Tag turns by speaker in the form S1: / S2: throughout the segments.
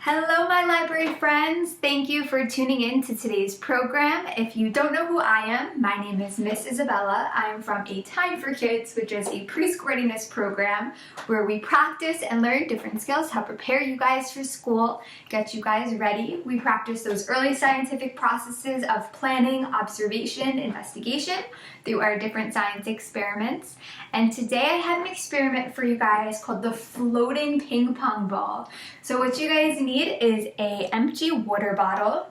S1: Hello, my library friends. Thank you for tuning in to today's program. If you don't know who I am, my name is Miss Isabella. I am from A Time for Kids, which is a preschool readiness program where we practice and learn different skills to help prepare you guys for school, get you guys ready. We practice those early scientific processes of planning, observation, investigation through our different science experiments. And today I have an experiment for you guys called the Floating Ping Pong Ball. So what you guys need is an empty water bottle,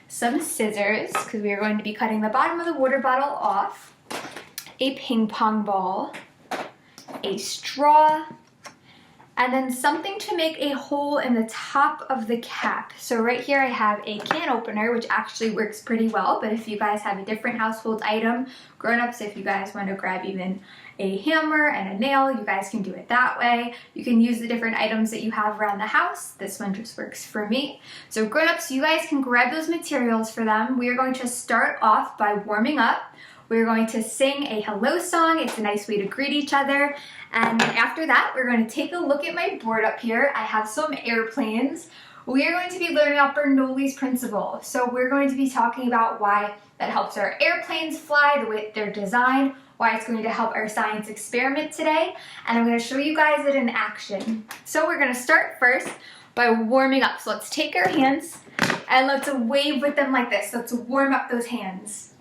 S1: some scissors, because we are going to be cutting the bottom of the water bottle off, a ping pong ball, a straw, and then something to make a hole in the top of the cap. So right here I have a can opener, which actually works pretty well, but if you guys have a different household item, grown-ups, if you guys want to grab even a hammer and a nail, you guys can do it that way. You can use the different items that you have around the house. This one just works for me. So grown-ups, you guys can grab those materials for them. We are going to start off by warming up. We're going to sing a hello song. It's a nice way to greet each other. And then after that, we're going to take a look at my board up here. I have some airplanes. We are going to be learning about Bernoulli's principle. So we're going to be talking about why that helps our airplanes fly, the way they're designed, why it's going to help our science experiment today, and I'm going to show you guys it in action. So we're going to start first by warming up. So let's take our hands and let's wave with them like this. Let's warm up those hands.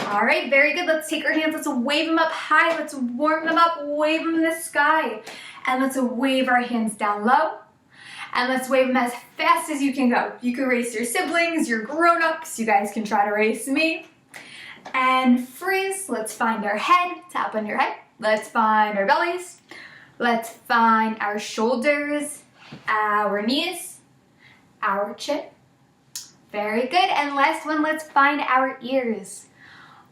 S1: All right, very good. Let's take our hands, let's wave them up high, let's warm them up, wave them in the sky, and let's wave our hands down low, and let's wave them as fast as you can go. You can race your siblings, your grown-ups, you guys can try to race me. And freeze, let's find our head, tap on your head. Let's find our bellies. Let's find our shoulders, our knees, our chin. Very good. And last one, let's find our ears.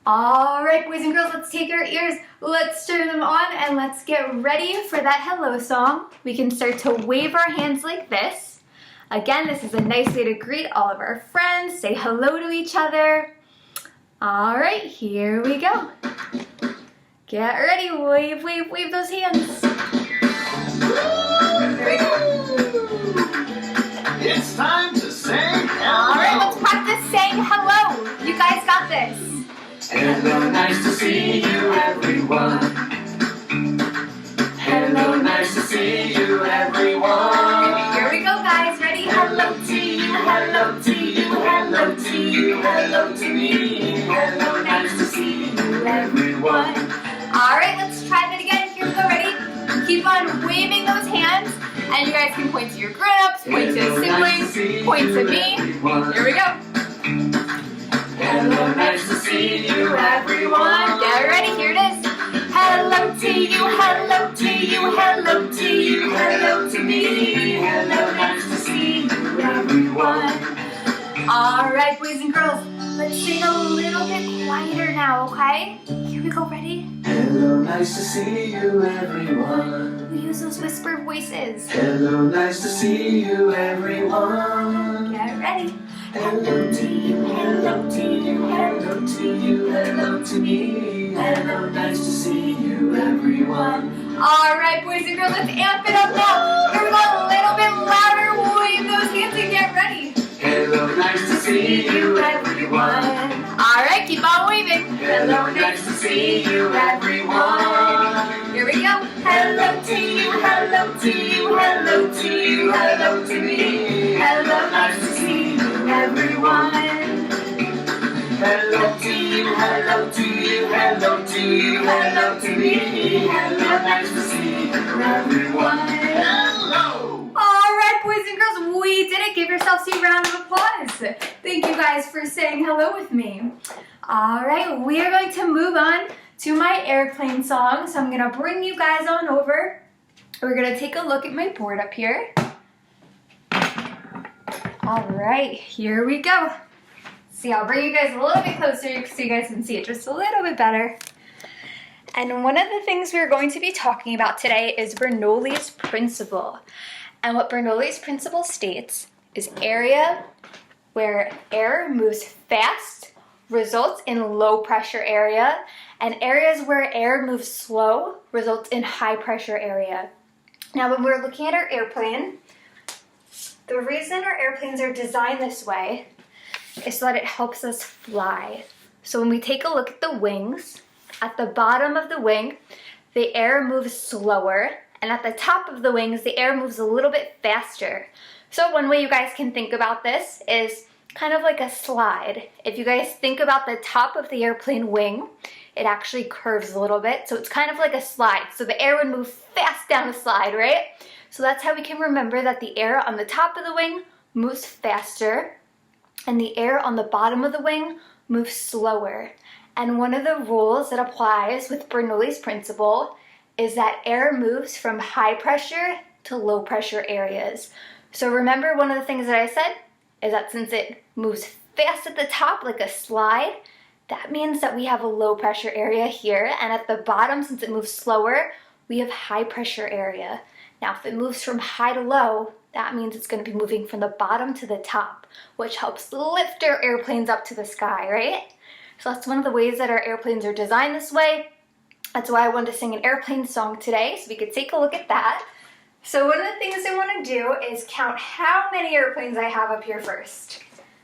S1: All right, boys and girls, let's take our ears, let's turn them on, and let's get ready for that hello song. We can start to wave our hands like this. Again, this is a nice way to greet all of our friends, say hello to each other. All right, here we go. Get ready, wave, wave, wave those hands. There we go.
S2: It's time to sing hello.
S1: All right, let's practice saying hello. You guys got this.
S2: Hello, nice to see you, everyone. Hello, nice to see you, everyone.
S1: Here we go, guys. Ready?
S2: Hello to you, hello to you, hello to you, hello to me. Hello, nice to see you, everyone.
S1: All right, let's try that again. Here we go. Ready? Keep on waving those hands, and you guys can point to your grown-ups, point to siblings, point to me. Here we go.
S2: Hello, nice to see you, everyone.
S1: Get ready. Here it is. Hello to you, hello to you, hello to you,
S2: Hello to me. Hello, nice to see you, everyone.
S1: All right, boys and girls, let's sing a little bit quieter now, okay? Here we go. Ready?
S2: Hello, nice to see you, everyone.
S1: We use those whispered voices.
S2: Hello, nice to see you, everyone.
S1: Get ready.
S2: Hello to you, hello to you, hello to you, hello to me. Hello, nice to see you, everyone.
S1: All right, boys and girls, let's amp it up now. Here we go, a little bit louder. Wave those hands and get ready.
S2: Hello, nice to see you, everyone.
S1: All right, keep on waving.
S2: Hello, nice to see you, everyone.
S1: Here we go.
S2: Hello to you, hello to you, hello to you, hello to me. Hello, nice to see you, everyone. Hello to you, hello to you, hello to you, hello to me. Hello, nice to see you, everyone. Hello.
S1: All right, boys and girls, we did it. Give yourselves a round of applause. Thank you guys for saying hello with me. All right, we are going to move on to my airplane song. So I'm going to bring you guys on over. We're going to take a look at my board up here. All right, here we go. See, I'll bring you guys a little bit closer so you guys can see it just a little bit better. And one of the things we're going to be talking about today is Bernoulli's principle. And what Bernoulli's principle states is area where air moves fast results in low pressure area, and areas where air moves slow results in high pressure area. Now when we're looking at our airplane, The reason our airplanes are designed this way is so that it helps us fly. So when we take a look at the wings, at the bottom of the wing, the air moves slower, and at the top of the wings, the air moves a little bit faster. So one way you guys can think about this is kind of like a slide. If you guys think about the top of the airplane wing, it actually curves a little bit, so it's kind of like a slide. So the air would move fast down the slide, right? So that's how we can remember that the air on the top of the wing moves faster, and the air on the bottom of the wing moves slower. And one of the rules that applies with Bernoulli's principle is that air moves from high pressure to low pressure areas. So remember, one of the things that I said is that since it moves fast at the top like a slide, that means that we have a low pressure area here, and at the bottom, since it moves slower, we have high pressure area. Now if it moves from high to low, that means it's going to be moving from the bottom to the top, which helps lift our airplanes up to the sky, right? So that's one of the ways that our airplanes are designed this way. That's why I wanted to sing an airplane song today, so we could take a look at that. So one of the things I want to do is count how many airplanes I have up here first.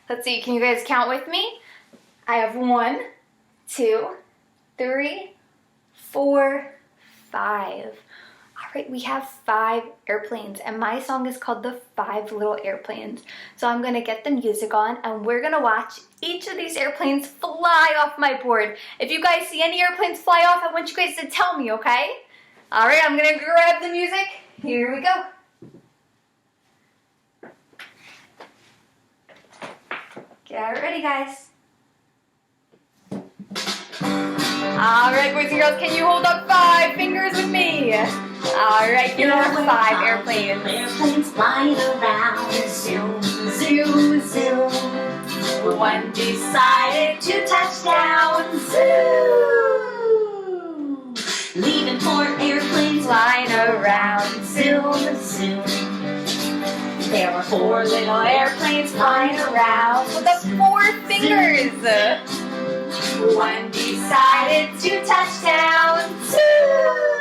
S1: Let's see, can you guys count with me? I have 1, 2, 3, 4, 5. All right, we have 5 airplanes, and my song is called The 5 Little Airplanes. So I'm gonna get the music on, and we're gonna watch each of these airplanes fly off my board. If you guys see any airplanes fly off, I want you guys to tell me, okay? All right, I'm gonna grab the music. Here we go. Get ready, guys. All right, boys and girls, can you hold up 5 fingers with me? All right, here are 5 airplanes.
S2: Airplanes flying around, zoom, zoom, zoom. One decided to touch down, zoom. Leaving 4 airplanes
S1: Flying around,
S2: zoom, zoom. There were 4 little airplanes flying around
S1: with the 4 fingers.
S2: One decided to touch down, zoom.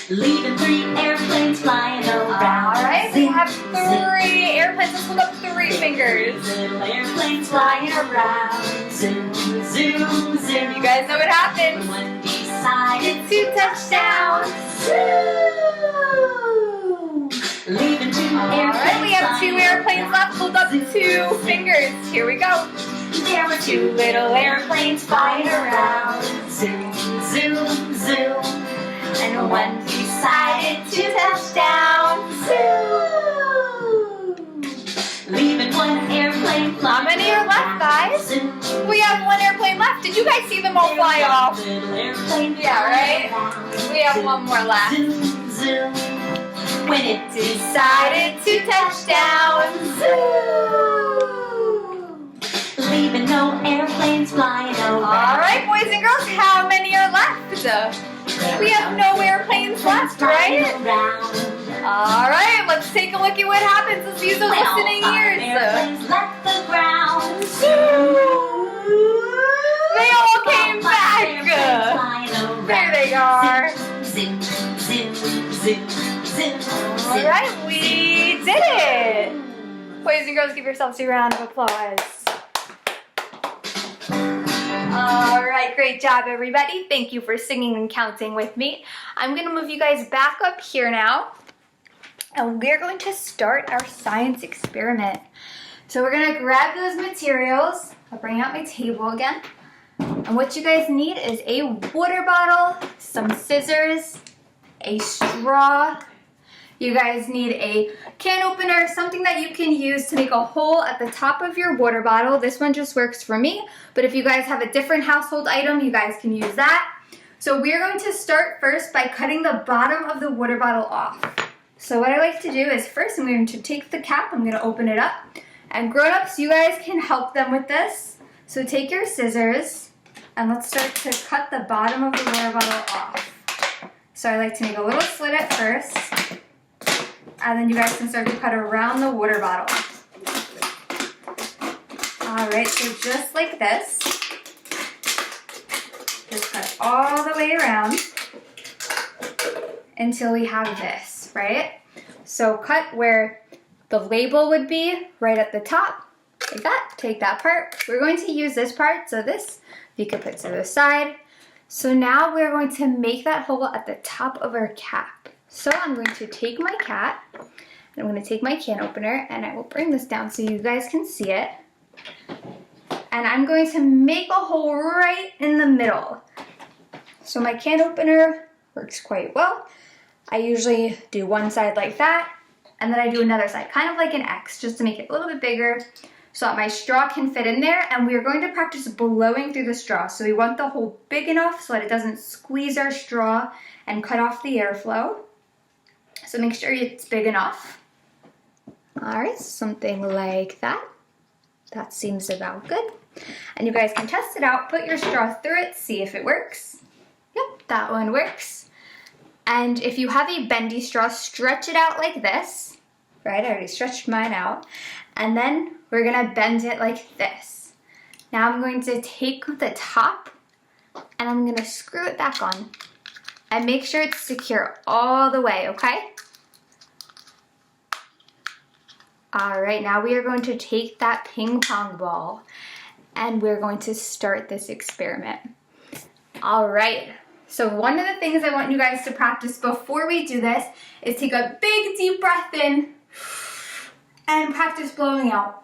S2: Leaving 3 airplanes flying around.
S1: All right, we have 3 airplanes. Let's hold up 3 fingers.
S2: Little airplanes flying around, zoom, zoom, zoom.
S1: You guys know what happens.
S2: One decided to touch down, zoom. Leaving 2
S1: All
S2: airplanes.
S1: right, we have 2
S2: flying
S1: airplanes
S2: around,
S1: left. Hold up 2 fingers. Here we go.
S2: There were 2 little airplanes flying around, zoom, zoom, zoom. And one decided to touch down, zoom. Leaving 1 airplane flying.
S1: How many are left, guys?
S2: Zoom.
S1: We have 1 airplane left. Did you guys see them all fly off?
S2: Little airplane
S1: Yeah, right?
S2: flying
S1: We have
S2: around,
S1: 1 more left.
S2: zoom, zoom. When it decided to touch down, zoom. Leaving no airplanes flying around.
S1: All right, boys and girls, how many are left? We have no airplanes left, right? All right, let's take a look at what happens. Let's use those listening ears.
S2: Airplanes left the ground.
S1: They all came back. There they are.
S2: Zoom, zoom, zoom, zoom,
S1: All right, we did it. Boys and girls, give yourselves a round of applause. All right, great job, everybody. Thank you for singing and counting with me. I'm going to move you guys back up here now, and we're going to start our science experiment. So we're going to grab those materials. I'll bring out my table again. And what you guys need is a water bottle, some scissors, a straw. You guys need a can opener, something that you can use to make a hole at the top of your water bottle. This one just works for me, but if you guys have a different household item, you guys can use that. So we're going to start first by cutting the bottom of the water bottle off. So what I like to do is first I'm going to take the cap, I'm going to open it up. And grown-ups, you guys can help them with this. So take your scissors and let's start to cut the bottom of the water bottle off. So I like to make a little slit at first. And then you guys can start to cut around the water bottle. All right, so just like this. Just cut all the way around until we have this, right? So cut where The label would be right at the top, like that. Take that part. We're going to use this part, so this you can put to the side. So now we're going to make that hole at the top of our cap. So I'm going to take my cat, and I'm going to take my can opener, and I will bring this down so you guys can see it. And I'm going to make a hole right in the middle. So my can opener works quite well. I usually do one side like that, and then I do another side, kind of like an X, just to make it a little bit bigger so that my straw can fit in there. And we're going to practice blowing through the straw. So we want the hole big enough so that it doesn't squeeze our straw and cut off the airflow. So make sure it's big enough. All right, something like that. That seems about good. And you guys can test it out, put your straw through it, see if it works. Yep, that one works. And if you have a bendy straw, stretch it out like this. Right, I already stretched mine out. And then we're gonna bend it like this. Now I'm going to take the top and I'm gonna screw it back on. And make sure it's secure all the way, okay? All right, now we are going to take that ping pong ball and we're going to start this experiment. All right, so one of the things I want you guys to practice before we do this is take a big deep breath in and practice blowing out.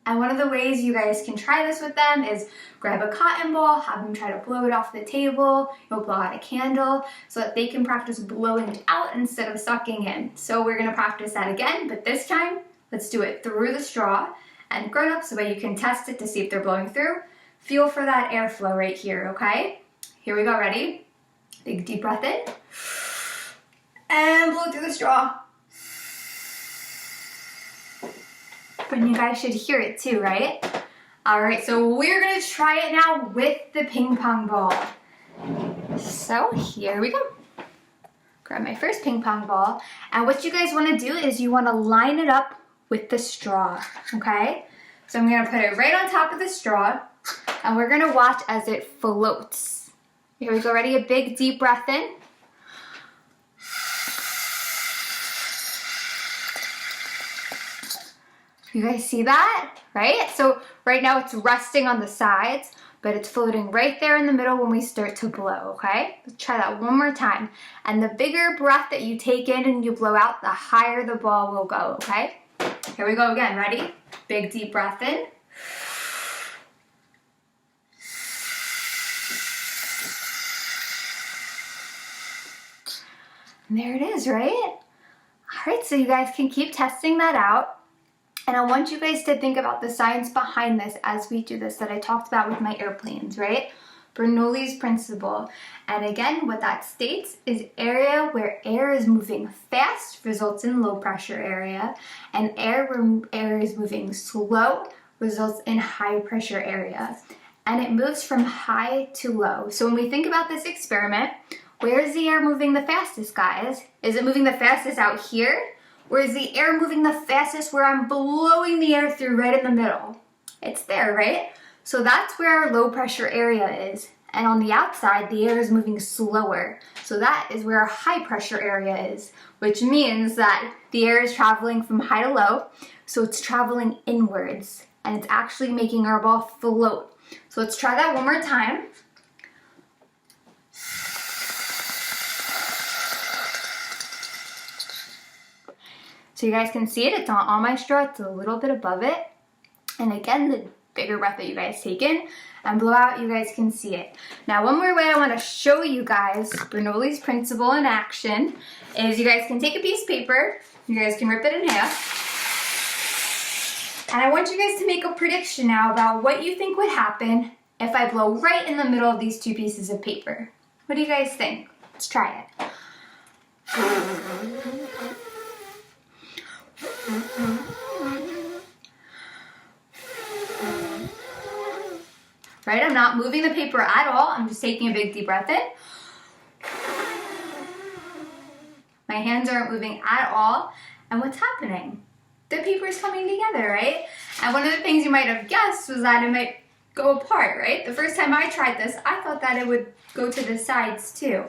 S1: And one of the ways you guys can try this with them is grab a cotton ball, have them try to blow it off the table, you'll blow out a candle so that they can practice blowing out instead of sucking in. So we're gonna practice that again, but this time, let's do it through the straw. And grown-ups, the way you can test it to see if they're blowing through, feel for that airflow right here, okay? Here we go, ready? Big deep breath in. And blow through the straw. And you guys should hear it too, right? All right, so we're gonna try it now with the ping pong ball. So here we go. Grab my first ping pong ball. And what you guys wanna do is you wanna line it up with the straw, okay? So I'm gonna put it right on top of the straw and we're gonna watch as it floats. Here we go, ready? A big deep breath in. You guys see that, right? So right now it's resting on the sides, but it's floating right there in the middle when we start to blow, okay? Let's try that one more time. And the bigger breath that you take in and you blow out, the higher the ball will go, okay? Here we go again, ready? Big deep breath in. And there it is, right? All right, so you guys can keep testing that out. And I want you guys to think about the science behind this as we do this that I talked about with my airplanes, right? Bernoulli's principle. And again, what that states is area where air is moving fast results in low pressure area, and air where air is moving slow results in high pressure area. And it moves from high to low. So when we think about this experiment, where is the air moving the fastest, guys? Is it moving the fastest out here? Or is the air moving the fastest where I'm blowing the air through right in the middle? It's there, right? So that's where our low pressure area is. And on the outside, the air is moving slower. So that is where our high pressure area is, which means that the air is traveling from high to low. So it's traveling inwards and it's actually making our ball float. So let's try that one more time. So you guys can see it, it's not on my straw, it's a little bit above it. And again, the bigger breath that you guys take in and blow out, you guys can see it. Now, one more way I want to show you guys Bernoulli's principle in action is you guys can take a piece of paper, you guys can rip it in half. And I want you guys to make a prediction now about what you think would happen if I blow right in the middle of these two pieces of paper. What do you guys think? Let's try it. Right, I'm not moving the paper at all. I'm just taking a big deep breath in. My hands aren't moving at all. And what's happening? The paper is coming together, right? And one of the things you might have guessed was that it might go apart, right? The first time I tried this, I thought that it would go to the sides too.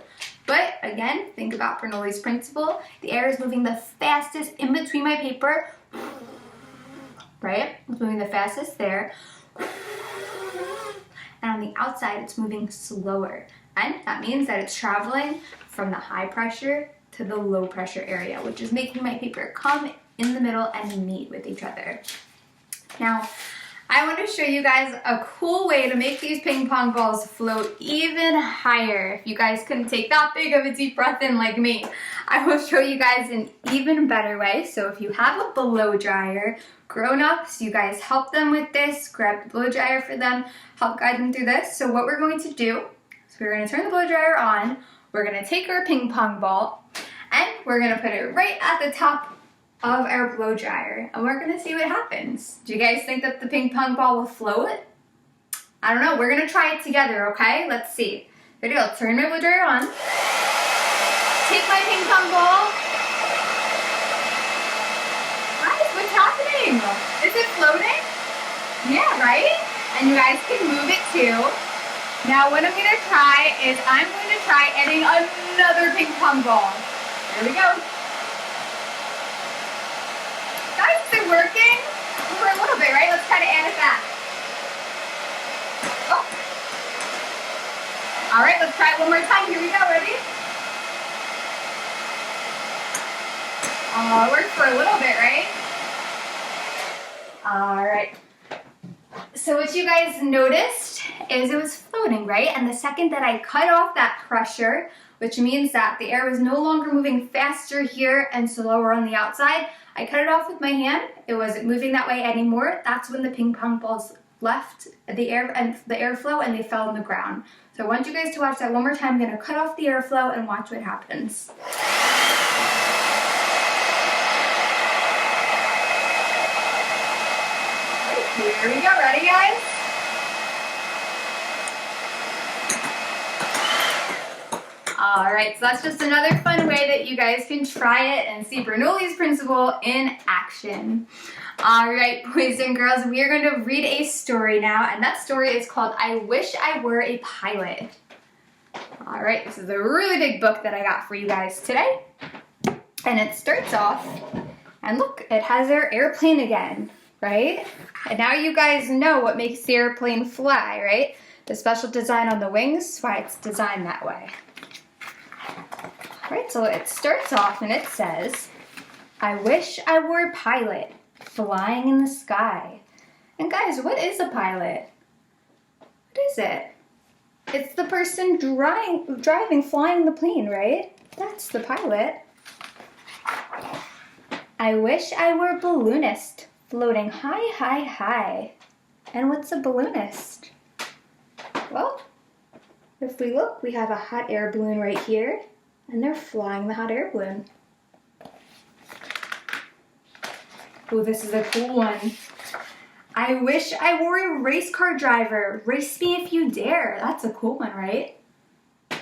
S1: But again, think about Bernoulli's principle. The air is moving the fastest in between my paper, right? It's moving the fastest there. And on the outside, it's moving slower. And that means that it's traveling from the high pressure to the low pressure area, which is making my paper come in the middle and meet with each other. Now, I want to show you guys a cool way to make these ping pong balls float even higher. If you guys couldn't take that big of a deep breath in like me, I will show you guys an even better way. So if you have a blow dryer, grown-ups, you guys help them with this, grab the blow dryer for them, help guide them through this. So what we're going to do is we're going to turn the blow dryer on, we're going to take our ping pong ball, and we're going to put it right at the top of our blow dryer, and we're gonna see what happens. Do you guys think that the ping pong ball will float? I don't know, we're gonna try it together, okay? Let's see. Ready, I'll turn my blow dryer on. Take my ping pong ball. Guys, what's happening? Is it floating? Yeah, right? And you guys can move it too. Now what I'm gonna try is I'm going to try adding another ping pong ball. Here we go. Guys, is it working? For a little bit, right? Let's try to add it back. Oh. All right, let's try it one more time. Here we go. Ready? Oh, it worked for a little bit, right? All right. So what you guys noticed is it was floating, right? And the second that I cut off that pressure, which means that the air was no longer moving faster here and slower on the outside, I cut it off with my hand. It wasn't moving that way anymore. That's when the ping pong balls left the air and the airflow and they fell on the ground. So I want you guys to watch that one more time. I'm gonna cut off the airflow and watch what happens. Here we go, ready guys? All right, so that's just another fun way that you guys can try it and see Bernoulli's principle in action. All right, boys and girls, we are going to read a story now, and that story is called I Wish I Were a Pilot. All right, this is a really big book that I got for you guys today. And it starts off, and look, it has our airplane again, right? And now you guys know what makes the airplane fly, right? The special design on the wings, why it's designed that way. All right, so it starts off and it says, I wish I were a pilot, flying in the sky. And guys, what is a pilot? What is it? It's the person driving, flying the plane, right? That's the pilot. I wish I were a balloonist, floating high, high, high. And what's a balloonist? Well, if we look, we have a hot air balloon right here, and they're flying the hot air balloon. Oh, this is a cool one. I wish I were a race car driver. Race me if you dare. That's a cool one, right?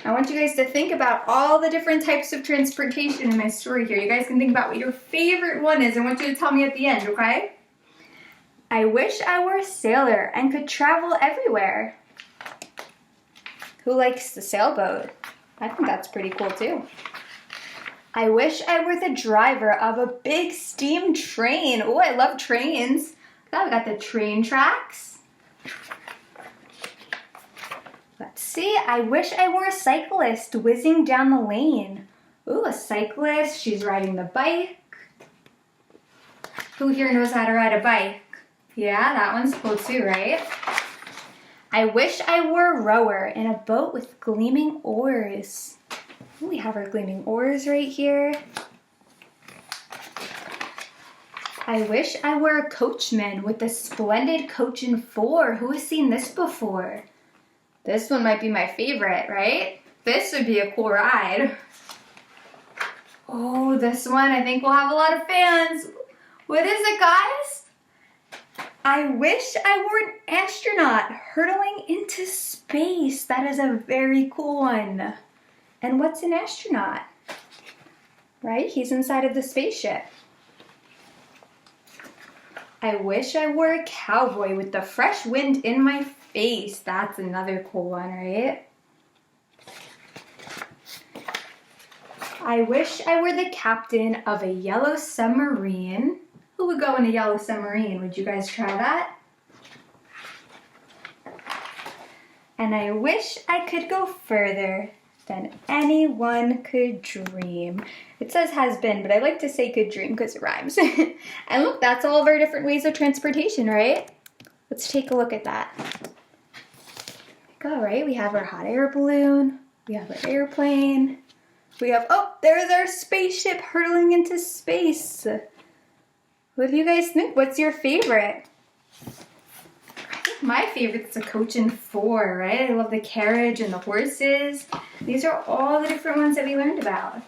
S1: I want you guys to think about all the different types of transportation in my story here. You guys can think about what your favorite one is. I want you to tell me at the end, okay? I wish I were a sailor and could travel everywhere. Who likes the sailboat? I think that's pretty cool too. I wish I were the driver of a big steam train. Oh, I love trains. Now we got the train tracks. Let's see, I wish I were a cyclist whizzing down the lane. Ooh, a cyclist, she's riding the bike. Who here knows how to ride a bike? Yeah, that one's cool too, right? I wish I were a rower in a boat with gleaming oars. Ooh, we have our gleaming oars right here. I wish I were a coachman with a splendid coach and four. Who has seen this before? This one might be my favorite, right? This would be a cool ride. Oh, this one, I think we'll have a lot of fans. What is it, guys? I wish I were an astronaut hurtling into space. That is a very cool one. And what's an astronaut? Right? He's inside of the spaceship. I wish I were a cowboy with the fresh wind in my face. That's another cool one, right? I wish I were the captain of a yellow submarine. Who would go in a yellow submarine? Would you guys try that? And I wish I could go further than anyone could dream. It says has been, but I like to say could dream because it rhymes. And look, that's all of our different ways of transportation, right? Let's take a look at that. All right, we have our hot air balloon, we have our airplane, we have, oh, there's our spaceship hurtling into space. What do you guys think? What's your favorite? I think my favorite's the coach and four, right? I love the carriage and the horses. These are all the different ones that we learned about.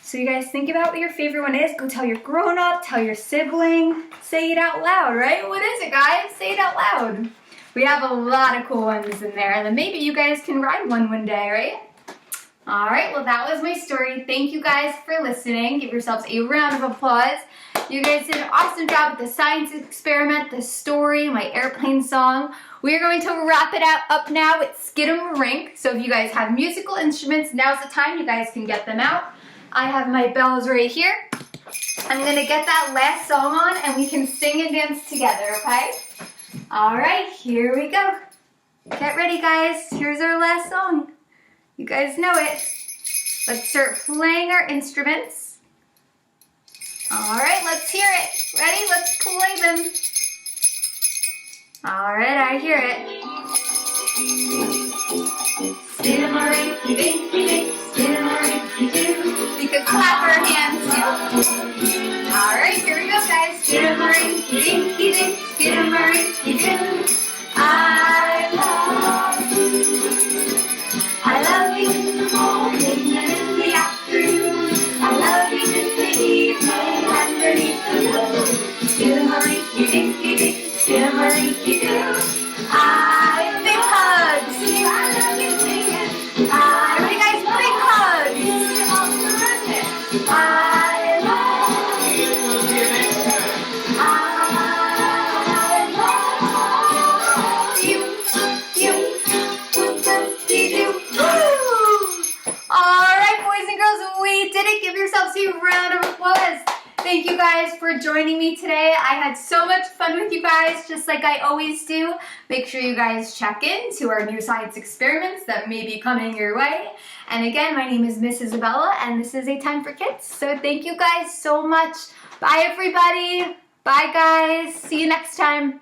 S1: So you guys think about what your favorite one is. Go tell your grown-up, tell your sibling, say it out loud, right? What is it, guys? Say it out loud. We have a lot of cool ones in there, and then maybe you guys can ride one day, right? All right, well, that was my story. Thank you guys for listening. Give yourselves a round of applause. You guys did an awesome job with the science experiment, the story, my airplane song. We are going to wrap it up now with Skid-a-Rink. So if you guys have musical instruments, now's the time. You guys can get them out. I have my bells right here. I'm going to get that last song on, and we can sing and dance together, okay? All right, here we go. Get ready, guys. Here's our last song. You guys know it. Let's start playing our instruments. All right, let's hear it. Ready? Let's play them. All right, I hear it. Skid-a-rink-a-dink-a-dink, skid-a-rink-a-doo. You can clap our hands too. All right, here we go, guys. Skid-a-rink-a-dink-a-dink, skid-a-rink-a-doo. I love you. I love you in the morning and in the afternoon. I love you in the evening underneath the moon. Skid-a-rink-a-dink-a-dink, skid-a-rink-a-doo. Big hugs. I love you, sing it. Everybody, guys, big hugs. I love you. Give yourselves a round of applause. Thank you guys for joining me today. I had so much fun with you guys, just like I always do. Make sure you guys check in to our new science experiments that may be coming your way. And again, my name is Miss Isabella, and this is A Time for Kids. So thank you guys so much. Bye, everybody. Bye, guys. See you next time.